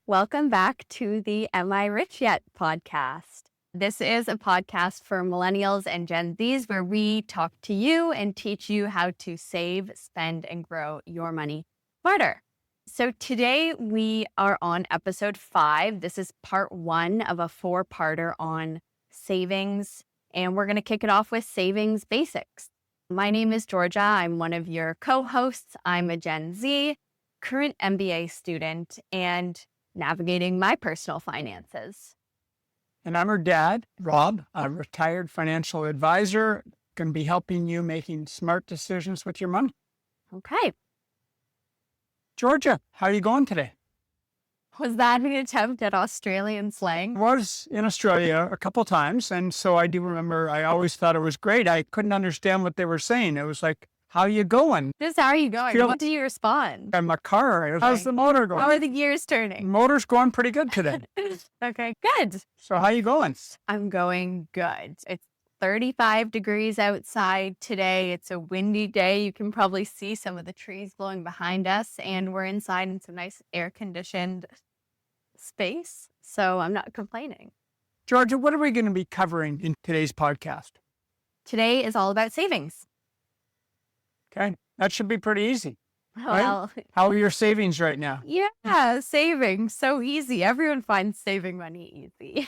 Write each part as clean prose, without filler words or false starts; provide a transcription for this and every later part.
Welcome back to the Am I Rich Yet podcast. This is a podcast for millennials and Gen Zs where we talk to you and teach you how to save, spend, and grow your money smarter. So today we are on episode 5. This is part 1 of a 4-parter on savings, and we're going to kick it off with savings basics. My name is Georgia. I'm one of your co-hosts. I'm a Gen Z, current MBA student, and navigating my personal finances. And I'm her dad, Rob, a retired financial advisor, going to be helping you making smart decisions with your money. Okay. Georgia, how are you going today? Was that an attempt at Australian slang? I was in Australia a couple times, and so I do remember I always thought it was great. I couldn't understand what they were saying. It was like, how are you going? Just how are you going? What do you respond? In my car. How's the motor going? How are the gears turning? Motor's going pretty good today. Okay, good. So how you going? I'm going good. It's 35 degrees outside today. It's a windy day. You can probably see some of the trees blowing behind us, and we're inside in some nice air-conditioned space. So I'm not complaining. Georgia, what are we going to be covering in today's podcast? Today is all about savings. Okay, that should be pretty easy. Well, right? How are your savings right now? Yeah, saving. So easy. Everyone finds saving money easy.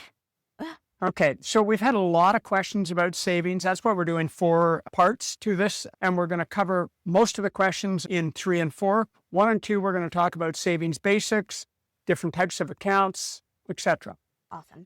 Okay, so we've had a lot of questions about savings. That's why we're doing 4 parts to this, and we're going to cover most of the questions in 3 and 4. 1 and 2, we're going to talk about savings basics, different types of accounts, etc. Awesome.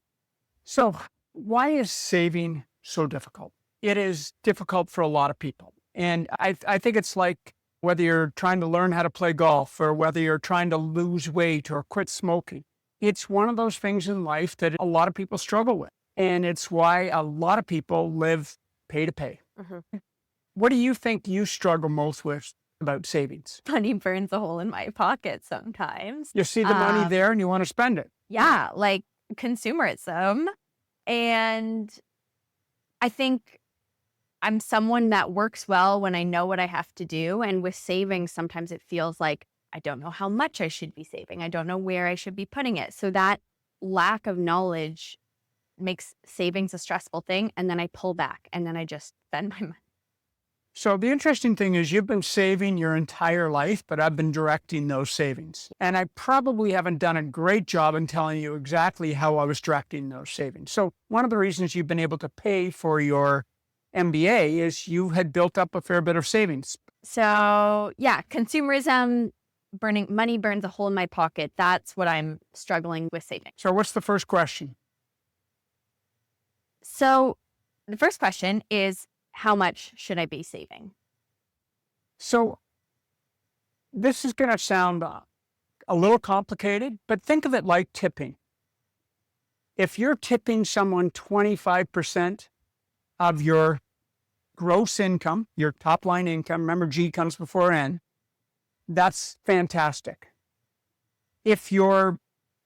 So why is saving so difficult? It is difficult for a lot of people. And I think it's like whether you're trying to learn how to play golf or whether you're trying to lose weight or quit smoking. It's one of those things in life that a lot of people struggle with. And it's why a lot of people live pay to pay. Mm-hmm. What do you think you struggle most with about savings? Money burns a hole in my pocket sometimes. You see the money there and you want to spend it. Yeah, like consumerism. And I think I'm someone that works well when I know what I have to do. And with savings, sometimes it feels like I don't know how much I should be saving. I don't know where I should be putting it. So that lack of knowledge makes savings a stressful thing. And then I pull back and then I just spend my money. So the interesting thing is you've been saving your entire life, but I've been directing those savings. And I probably haven't done a great job in telling you exactly how I was directing those savings. So one of the reasons you've been able to pay for your MBA is you had built up a fair bit of savings. So yeah, consumerism, money burns a hole in my pocket. That's what I'm struggling with saving. So what's the first question? So the first question is, how much should I be saving? So this is going to sound a little complicated, but think of it like tipping. If you're tipping someone 25% of your gross income, your top line income, remember G comes before N, that's fantastic. If you're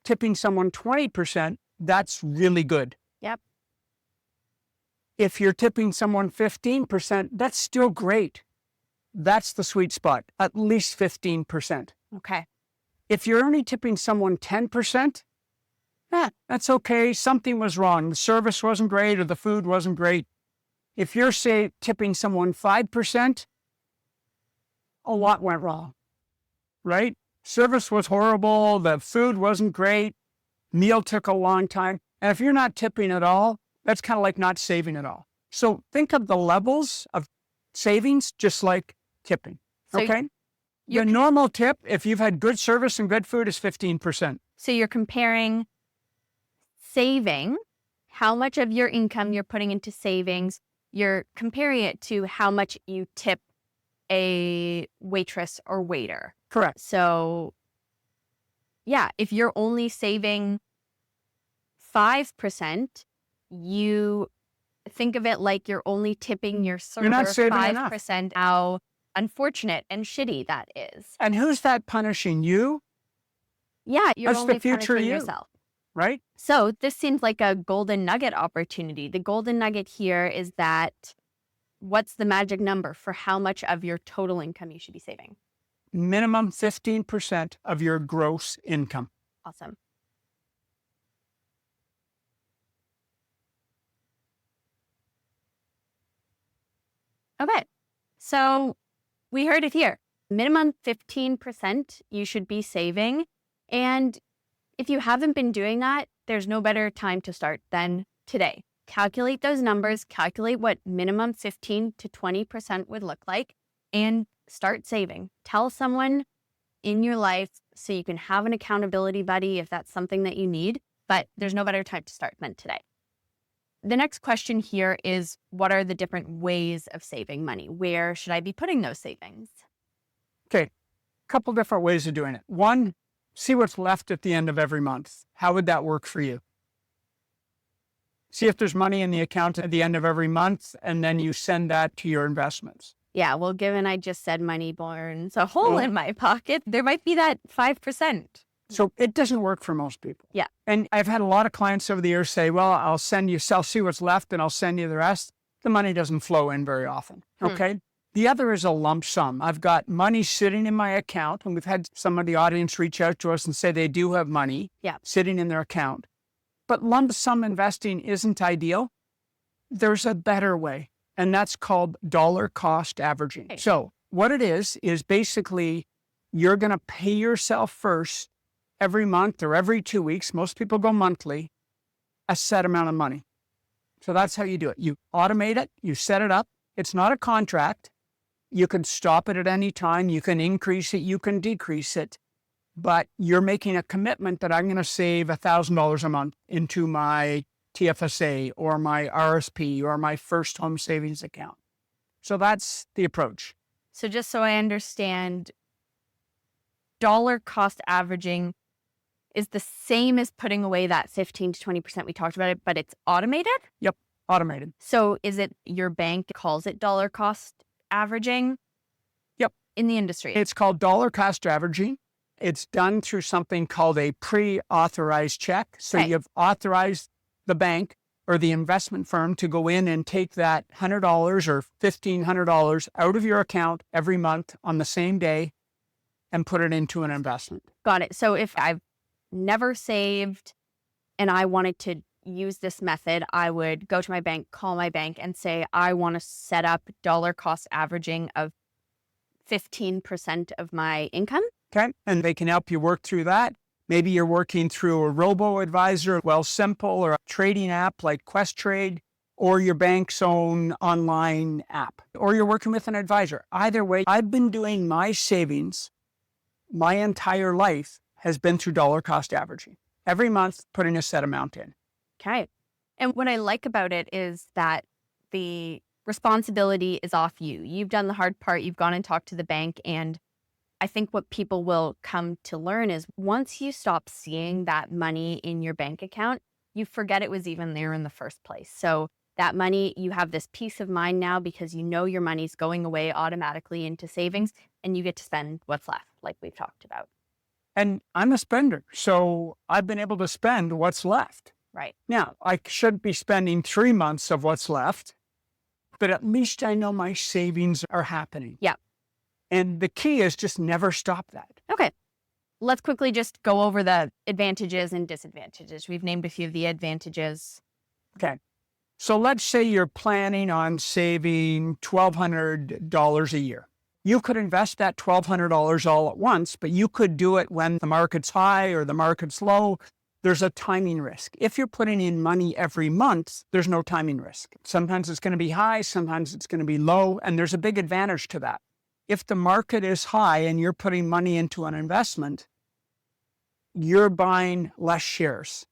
tipping someone 20%, that's really good. Yep. If you're tipping someone 15%, that's still great. That's the sweet spot, at least 15%. Okay. If you're only tipping someone 10%, that's okay. Something was wrong. The service wasn't great or the food wasn't great. If you're, say, tipping someone 5%, a lot went wrong, right? Service was horrible. The food wasn't great. Meal took a long time. And if you're not tipping at all, that's kind of like not saving at all. So think of the levels of savings just like tipping, okay? Your normal tip, if you've had good service and good food, is 15%. So you're comparing saving, how much of your income you're putting into savings, you're comparing it to how much you tip a waitress or waiter. Correct. So, yeah, if you're only saving 5%, you think of it like you're only tipping your server You're not saving 5%. enough. How unfortunate and shitty that is. And who's that punishing? You? Yeah, you're That's only the future punishing you. yourself. Right? So this seems like a golden nugget opportunity. The golden nugget here is that what's the magic number for how much of your total income you should be saving? Minimum 15% of your gross income. Awesome. Okay. So we heard it here. Minimum 15% you should be saving. And if you haven't been doing that, there's no better time to start than today. Calculate those numbers, calculate what minimum 15 to 20% would look like, and start saving. Tell someone in your life so you can have an accountability buddy if that's something that you need. But there's no better time to start than today. The next question here is, what are the different ways of saving money? Where should I be putting those savings? Okay, a couple different ways of doing it. One, see what's left at the end of every month. How would that work for you? See if there's money in the account at the end of every month, and then you send that to your investments. Yeah, well, given I just said money burns a hole in my pocket, there might be that 5%. So it doesn't work for most people. Yeah. And I've had a lot of clients over the years say, well, I'll see what's left and I'll send you the rest. The money doesn't flow in very often. Okay. The other is a lump sum. I've got money sitting in my account, and we've had some of the audience reach out to us and say they do have money sitting in their account. But lump sum investing isn't ideal. There's a better way, and that's called dollar cost averaging. Okay. So what it is basically you're going to pay yourself first every month or every 2 weeks. Most people go monthly, a set amount of money. So that's how you do it. You automate it, you set it up. It's not a contract. You can stop it at any time. You can increase it, you can decrease it. But you're making a commitment that I'm going to save $1,000 a month into my TFSA or my RSP or my first home savings account. So that's the approach. So just so I understand, dollar cost averaging is the same as putting away that 15 to 20% we talked about, but it's automated? Yep, automated. So is it your bank calls it dollar cost averaging? Yep. In the industry? It's called dollar cost averaging. It's done through something called a pre-authorized check. So you've authorized the bank or the investment firm to go in and take that $100 or $1,500 out of your account every month on the same day and put it into an investment. Got it. So if I've never saved and I wanted to use this method, I would go to my bank, call my bank and say, I want to set up dollar cost averaging of 15% of my income. Okay. And they can help you work through that. Maybe you're working through a robo-advisor, Wealthsimple, or a trading app like Questrade, or your bank's own online app, or you're working with an advisor. Either way, I've been doing my savings my entire life has been through dollar cost averaging. Every month, putting a set amount in. Okay. And what I like about it is that the responsibility is off you. You've done the hard part. You've gone and talked to the bank. And I think what people will come to learn is once you stop seeing that money in your bank account, you forget it was even there in the first place. So that money, you have this peace of mind now because you know your money's going away automatically into savings and you get to spend what's left, like we've talked about. And I'm a spender, so I've been able to spend what's left. Right. Now, I should be spending 3 months of what's left, but at least I know my savings are happening. Yeah. And the key is just never stop that. Okay. Let's quickly just go over the advantages and disadvantages. We've named a few of the advantages. Okay. So let's say you're planning on saving $1,200 a year. You could invest that $1,200 all at once, but you could do it when the market's high or the market's low. There's a timing risk. If you're putting in money every month, there's no timing risk. Sometimes it's going to be high, sometimes it's going to be low, and there's a big advantage to that. If the market is high and you're putting money into an investment, you're buying less shares.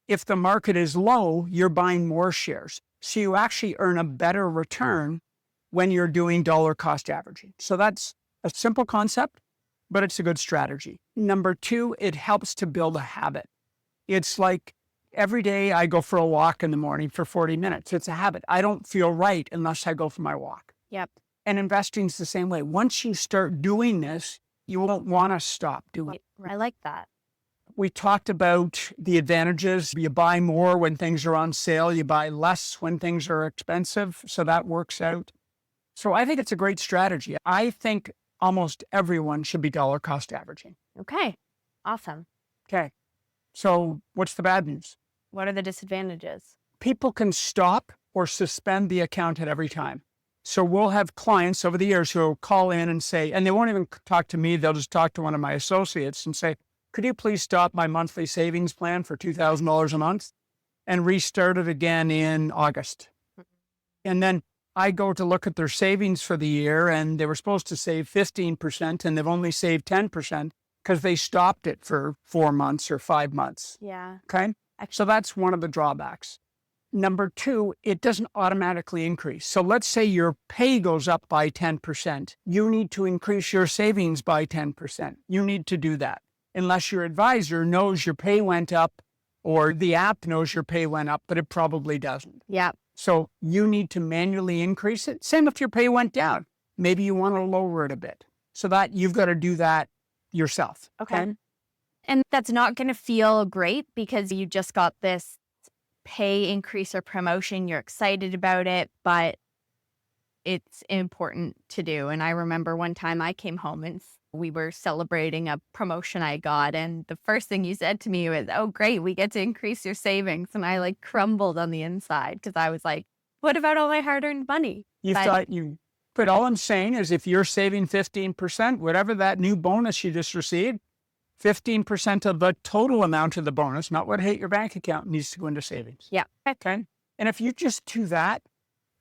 If the market is low, you're buying more shares. So you actually earn a better return when you're doing dollar cost averaging. So that's a simple concept, but it's a good strategy. Number two, it helps to build a habit. It's like every day I go for a walk in the morning for 40 minutes. It's a habit. I don't feel right unless I go for my walk. Yep. And investing is the same way. Once you start doing this, you won't want to stop doing it. I like that. We talked about the advantages. You buy more when things are on sale. You buy less when things are expensive. So that works out. So I think it's a great strategy. I think almost everyone should be dollar cost averaging. Okay. Awesome. Okay. So what's the bad news? What are the disadvantages? People can stop or suspend the account at every time. So we'll have clients over the years who will call in and say, and they won't even talk to me, they'll just talk to one of my associates and say, could you please stop my monthly savings plan for $2,000 a month and restart it again in August? And then I go to look at their savings for the year, and they were supposed to save 15%, and they've only saved 10% because they stopped it for 4 months or 5 months. Yeah. Okay. So that's one of the drawbacks. Number two, it doesn't automatically increase. So let's say your pay goes up by 10%. You need to increase your savings by 10%. You need to do that unless your advisor knows your pay went up or the app knows your pay went up, but it probably doesn't. Yeah. So you need to manually increase it. Same if your pay went down. Maybe you want to lower it a bit. So that you've got to do that yourself. Okay. And that's not going to feel great because you just got this pay increase or promotion. You're excited about it, but it's important to do. And I remember one time I came home and we were celebrating a promotion I got. And the first thing you said to me was, oh, great, we get to increase your savings. And I like crumbled on the inside because I was like, what about all my hard-earned money? But all I'm saying is if you're saving 15%, whatever that new bonus you just received, 15% of the total amount of the bonus, not what hit your bank account, needs to go into savings. Yeah. Okay. And if you just do that,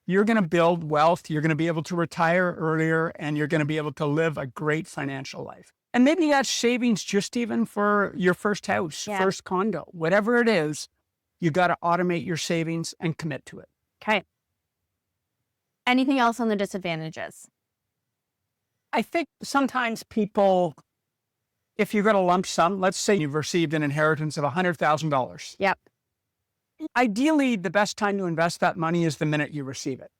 you're going to build wealth. You're going to be able to retire earlier, and you're going to be able to live a great financial life. And maybe that's savings just even for your first house, first condo, whatever it is, you got to automate your savings and commit to it. Okay. Anything else on the disadvantages? I think sometimes people, if you've got a lump sum, let's say you've received an inheritance of $100,000. Yep. Ideally, the best time to invest that money is the minute you receive it.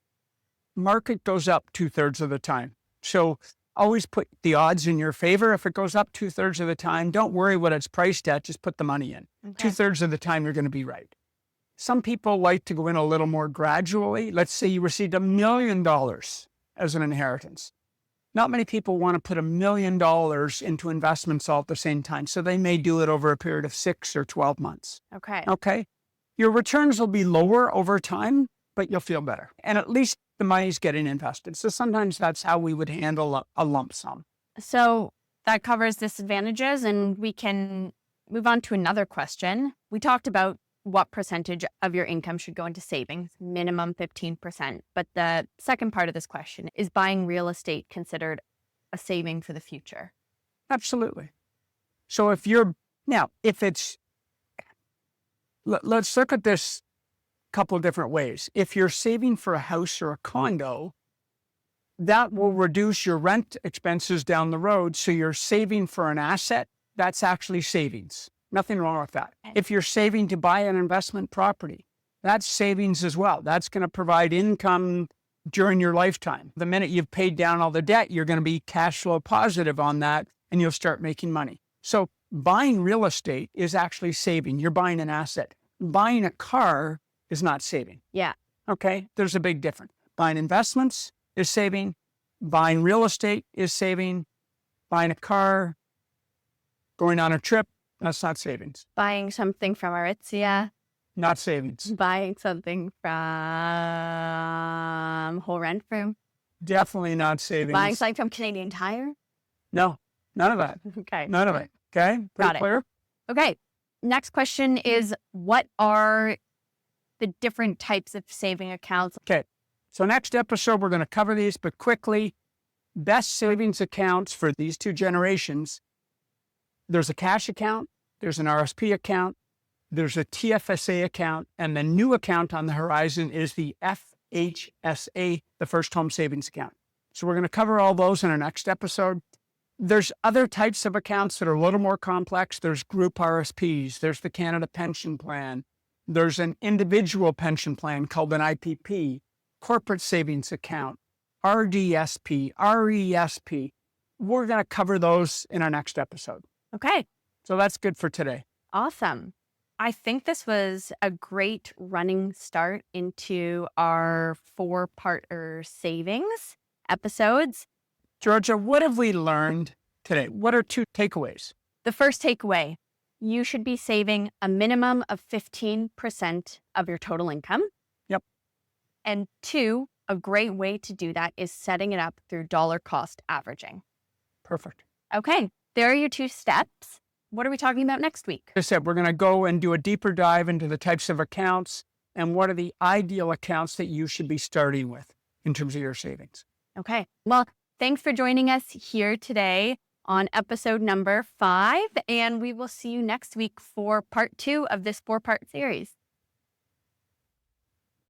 Market goes up 2/3 of the time. So always put the odds in your favor. If it goes up 2/3 of the time, don't worry what it's priced at, just put the money in. Okay. 2/3 of the time, you're going to be right. Some people like to go in a little more gradually. Let's say you received $1 million as an inheritance. Not many people want to put $1 million into investments all at the same time. So they may do it over a period of 6 or 12 months. Okay. Your returns will be lower over time, but you'll feel better. And at least the money's getting invested. So sometimes that's how we would handle a lump sum. So that covers disadvantages, and we can move on to another question. We talked about what percentage of your income should go into savings, minimum 15%. But the second part of this question, is buying real estate considered a saving for the future? Absolutely. So let's look at this a couple of different ways. If you're saving for a house or a condo, that will reduce your rent expenses down the road. So you're saving for an asset, that's actually savings. Nothing wrong with that. If you're saving to buy an investment property, that's savings as well. That's going to provide income during your lifetime. The minute you've paid down all the debt, you're going to be cash flow positive on that, and you'll start making money. So buying real estate is actually saving. You're buying an asset. Buying a car is not saving. Yeah. Okay. There's a big difference. Buying investments is saving. Buying real estate is saving. Buying a car, going on a trip, that's not savings. Buying something from Aritzia. Not savings. Buying something from Whole Renfrew. Definitely not savings. Buying something from Canadian Tire. No, none of that. Okay. None of it. Okay. Got it. Clear? Okay. Next question is, what are the different types of saving accounts? Okay. So next episode, we're going to cover these, but quickly, best savings accounts for these two generations. There's a cash account, there's an RSP account, there's a TFSA account, and the new account on the horizon is the FHSA, the First Home Savings Account. So we're going to cover all those in our next episode. There's other types of accounts that are a little more complex. There's group RSPs, there's the Canada Pension Plan, there's an individual pension plan called an IPP, corporate savings account, RDSP, RESP. We're going to cover those in our next episode. Okay. So that's good for today. Awesome. I think this was a great running start into our 4-parter savings episodes. Georgia, what have we learned today? What are 2 takeaways? The first takeaway, you should be saving a minimum of 15% of your total income. Yep. And 2, a great way to do that is setting it up through dollar cost averaging. Perfect. Okay, there are your 2 steps. What are we talking about next week? As I said, we're going to go and do a deeper dive into the types of accounts and what are the ideal accounts that you should be starting with in terms of your savings. Okay, well, thanks for joining us here today on episode number 5, and we will see you next week for part 2 of this 4-part series.